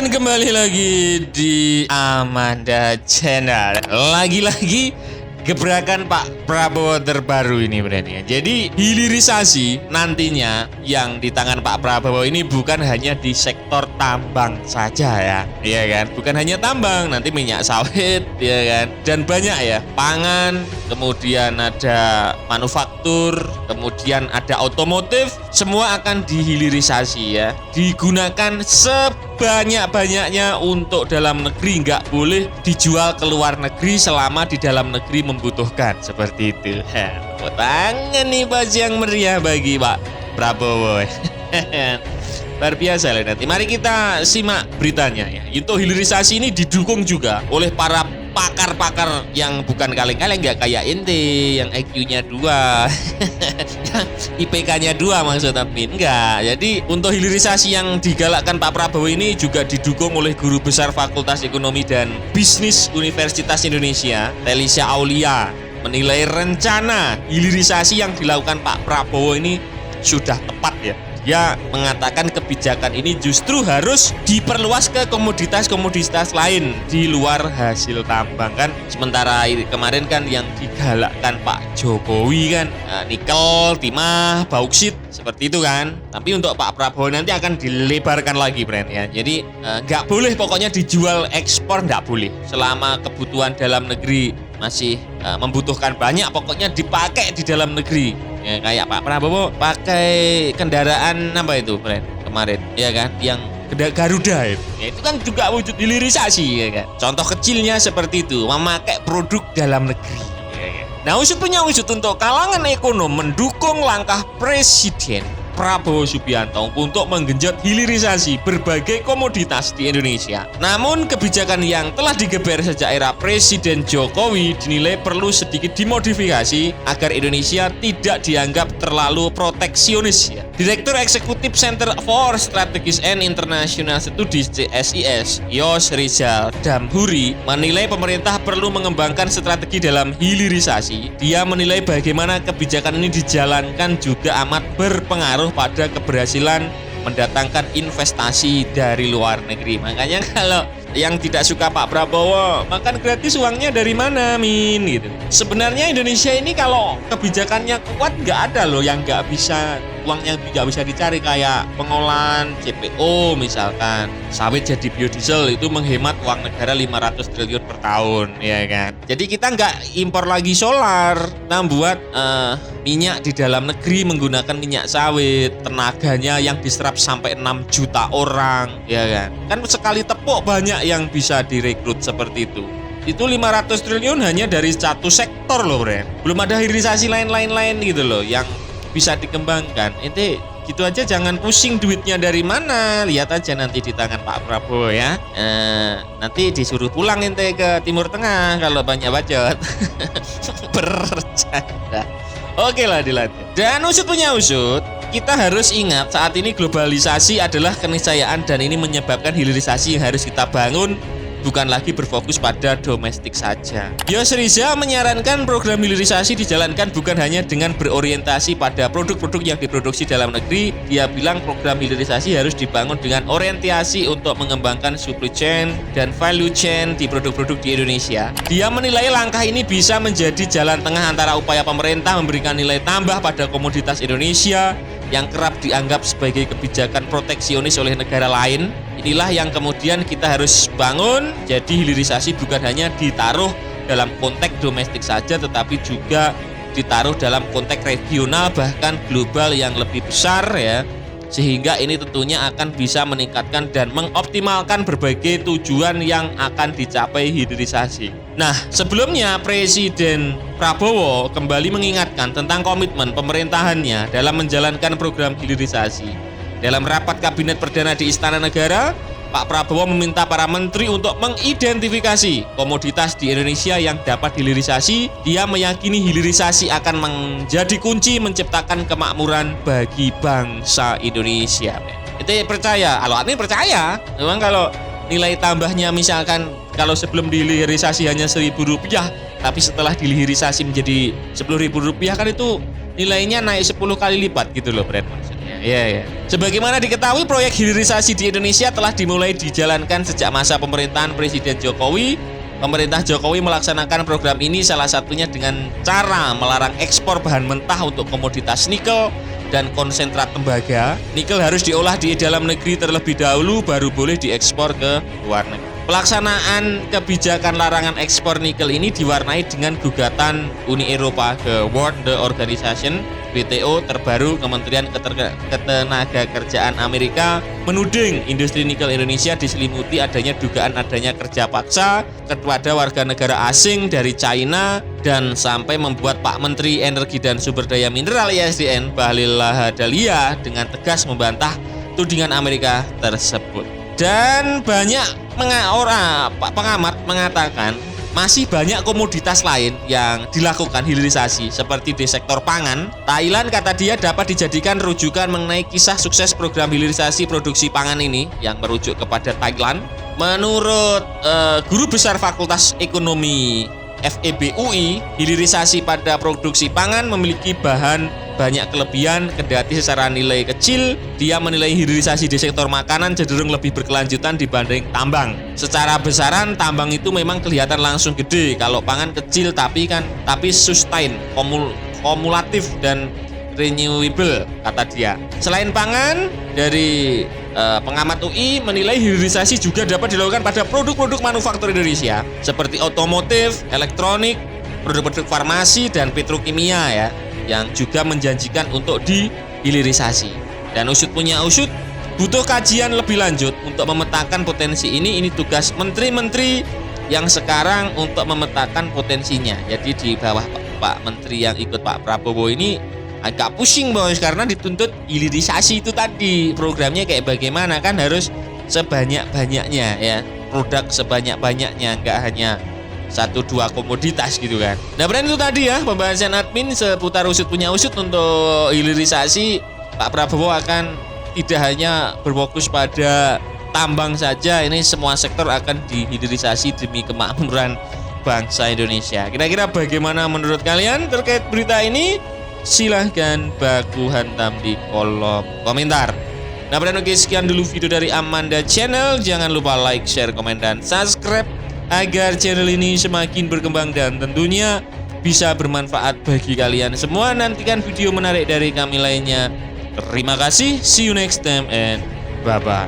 Dan kembali lagi di Amanda Channel. Lagi-lagi gebrakan Pak Prabowo terbaru ini berarti ya. Jadi hilirisasi nantinya yang di tangan Pak Prabowo ini bukan hanya di sektor tambang saja ya. Iya kan? Bukan hanya tambang, nanti minyak sawit ya kan. Dan banyak ya, pangan, kemudian ada manufaktur, kemudian ada otomotif, semua akan dihilirisasi ya. Digunakan sebanyak-banyaknya untuk dalam negeri, nggak boleh dijual ke luar negeri selama di dalam negeri membutuhkan, seperti itu. Tepuk tangan nih bos yang meriah bagi Pak Prabowo. Luar biasa lah nanti. Mari kita simak beritanya ya. Untuk hilirisasi ini didukung juga oleh para pakar-pakar yang bukan kaleng-kaleng, nggak kayak ente yang IQ-nya 2 yang IPK-nya 2 maksud admin. Enggak. Jadi untuk hilirisasi yang digalakkan Pak Prabowo ini juga didukung oleh Guru Besar Fakultas Ekonomi dan Bisnis Universitas Indonesia, Telisha Aulia, menilai rencana hilirisasi yang dilakukan Pak Prabowo ini sudah tepat ya. Dia mengatakan kebijakan ini justru harus diperluas ke komoditas-komoditas lain di luar hasil tambang kan. Sementara kemarin kan yang digalakkan Pak Jokowi kan nikel, timah, bauksit seperti itu kan. Tapi untuk Pak Prabowo nanti akan dilebarkan lagi brand ya. Jadi nggak boleh pokoknya dijual ekspor, nggak boleh. Selama kebutuhan dalam negeri masih membutuhkan banyak, pokoknya dipakai di dalam negeri. Ya, kayak Pak Prabowo pakai kendaraan apa itu brand kemarin ya kan, yang Garuda itu. Ya, itu kan juga wujud hilirisasi ya kan. Contoh kecilnya seperti itu, memakai produk dalam negeri ya kan. Nah, usut punya usut untuk kalangan ekonom mendukung langkah Presiden Prabowo Subianto untuk menggenjot hilirisasi berbagai komoditas di Indonesia. Namun kebijakan yang telah digeber sejak era Presiden Jokowi dinilai perlu sedikit dimodifikasi agar Indonesia tidak dianggap terlalu proteksionis ya. Direktur Eksekutif Center for Strategies and International Studies CSIS, Yos Rizal Damhuri, menilai pemerintah perlu mengembangkan strategi dalam hilirisasi. Dia menilai bagaimana kebijakan ini dijalankan juga amat berpengaruh pada keberhasilan mendatangkan investasi dari luar negeri. Makanya kalau yang tidak suka Pak Prabowo, makan gratis uangnya dari mana Min gitu. Sebenarnya Indonesia ini kalau kebijakannya kuat nggak ada loh yang nggak bisa, uangnya nggak bisa dicari, kayak pengolahan CPO misalkan, sawit jadi biodiesel itu menghemat uang negara 500 triliun per tahun ya kan. Jadi kita nggak impor lagi solar, nah buat minyak di dalam negeri menggunakan minyak sawit, tenaganya yang diserap sampai 6 juta orang ya kan. Kan sekali tepuk banyak yang bisa direkrut seperti itu. Itu 500 triliun hanya dari satu sektor loh Bren. Belum ada hilirisasi lain-lain gitu loh yang bisa dikembangkan. Ente gitu aja jangan pusing duitnya dari mana. Lihat aja nanti di tangan Pak Prabowo ya. Nanti disuruh pulang ente ke Timur Tengah kalau banyak bacot. Bercanda. Oke lah dilanjut. Dan usut punya usut, kita harus ingat saat ini globalisasi adalah keniscayaan dan ini menyebabkan hilirisasi yang harus kita bangun bukan lagi berfokus pada domestik saja. Yos Rizal menyarankan program hilirisasi dijalankan bukan hanya dengan berorientasi pada produk-produk yang diproduksi dalam negeri. Dia bilang program hilirisasi harus dibangun dengan orientasi untuk mengembangkan supply chain dan value chain di produk-produk di Indonesia. Dia menilai langkah ini bisa menjadi jalan tengah antara upaya pemerintah memberikan nilai tambah pada komoditas Indonesia yang kerap dianggap sebagai kebijakan proteksionis oleh negara lain. Inilah yang kemudian kita harus bangun. Jadi hilirisasi bukan hanya ditaruh dalam konteks domestik saja, tetapi juga ditaruh dalam konteks regional bahkan global yang lebih besar ya. Sehingga ini tentunya akan bisa meningkatkan dan mengoptimalkan berbagai tujuan yang akan dicapai hilirisasi. Nah, sebelumnya Presiden Prabowo kembali mengingatkan tentang komitmen pemerintahannya dalam menjalankan program hilirisasi. Dalam rapat Kabinet Perdana di Istana Negara, Pak Prabowo meminta para menteri untuk mengidentifikasi komoditas di Indonesia yang dapat hilirisasi. Dia meyakini hilirisasi akan menjadi kunci menciptakan kemakmuran bagi bangsa Indonesia. Itu percaya, kalau ini percaya. Memang kalau nilai tambahnya misalkan kalau sebelum dihilirisasi hanya Rp1.000, tapi setelah dihilirisasi menjadi Rp10.000 kan itu nilainya naik 10 kali lipat gitu loh, Brad, maksudnya. Iya. Sebagaimana diketahui, proyek hilirisasi di Indonesia telah dimulai dijalankan sejak masa pemerintahan Presiden Jokowi. Pemerintah Jokowi melaksanakan program ini salah satunya dengan cara melarang ekspor bahan mentah untuk komoditas nikel dan konsentrat tembaga. Nikel harus diolah di dalam negeri terlebih dahulu baru boleh diekspor ke luar negeri. Pelaksanaan kebijakan larangan ekspor nikel ini diwarnai dengan gugatan Uni Eropa ke World Trade Organization WTO terbaru. Kementerian Ketenagakerjaan Amerika menuding industri nikel Indonesia diselimuti adanya kerja paksa kepada warga negara asing dari China, dan sampai membuat Pak Menteri Energi dan Sumber Daya Mineral ISDN Bahlil Lahadalia dengan tegas membantah tudingan Amerika tersebut. Dan banyak pengamat mengatakan masih banyak komoditas lain yang dilakukan hilirisasi seperti di sektor pangan. Thailand, kata dia, dapat dijadikan rujukan mengenai kisah sukses program hilirisasi produksi pangan ini yang merujuk kepada Thailand. Menurut Guru Besar Fakultas Ekonomi FEB UI, hilirisasi pada produksi pangan memiliki banyak kelebihan, kendati secara nilai kecil. Dia menilai hilirisasi di sektor makanan cenderung lebih berkelanjutan dibanding tambang. Secara besaran tambang itu memang kelihatan langsung gede, kalau pangan kecil tapi sustain, kumulatif dan renewable, kata dia. Selain pangan, dari pengamat UI menilai hilirisasi juga dapat dilakukan pada produk-produk manufaktur Indonesia seperti otomotif, elektronik, produk-produk farmasi dan petrokimia ya, yang juga menjanjikan untuk dihilirisasi. Dan usut punya usut, butuh kajian lebih lanjut untuk memetakan potensi ini. Ini tugas menteri-menteri yang sekarang untuk memetakan potensinya. Jadi di bawah Pak Menteri yang ikut Pak Prabowo ini agak pusing bos, karena dituntut hilirisasi itu tadi. Programnya kayak bagaimana, kan harus sebanyak-banyaknya ya, produk sebanyak-banyaknya, nggak hanya 1-2 komoditas gitu kan. Nah, brand itu tadi ya pembahasan admin seputar usut punya usut. Untuk hilirisasi, Pak Prabowo akan tidak hanya berfokus pada tambang saja, ini semua sektor akan dihilirisasi demi kemakmuran bangsa Indonesia. Kira-kira bagaimana menurut kalian terkait berita ini? Silahkan baku hantam di kolom komentar. Nah, oke, sekian dulu video dari Amanda Channel. Jangan lupa like, share, komen, dan subscribe agar channel ini semakin berkembang dan tentunya bisa bermanfaat bagi kalian semua. Nantikan video menarik dari kami lainnya. Terima kasih, see you next time and bye-bye.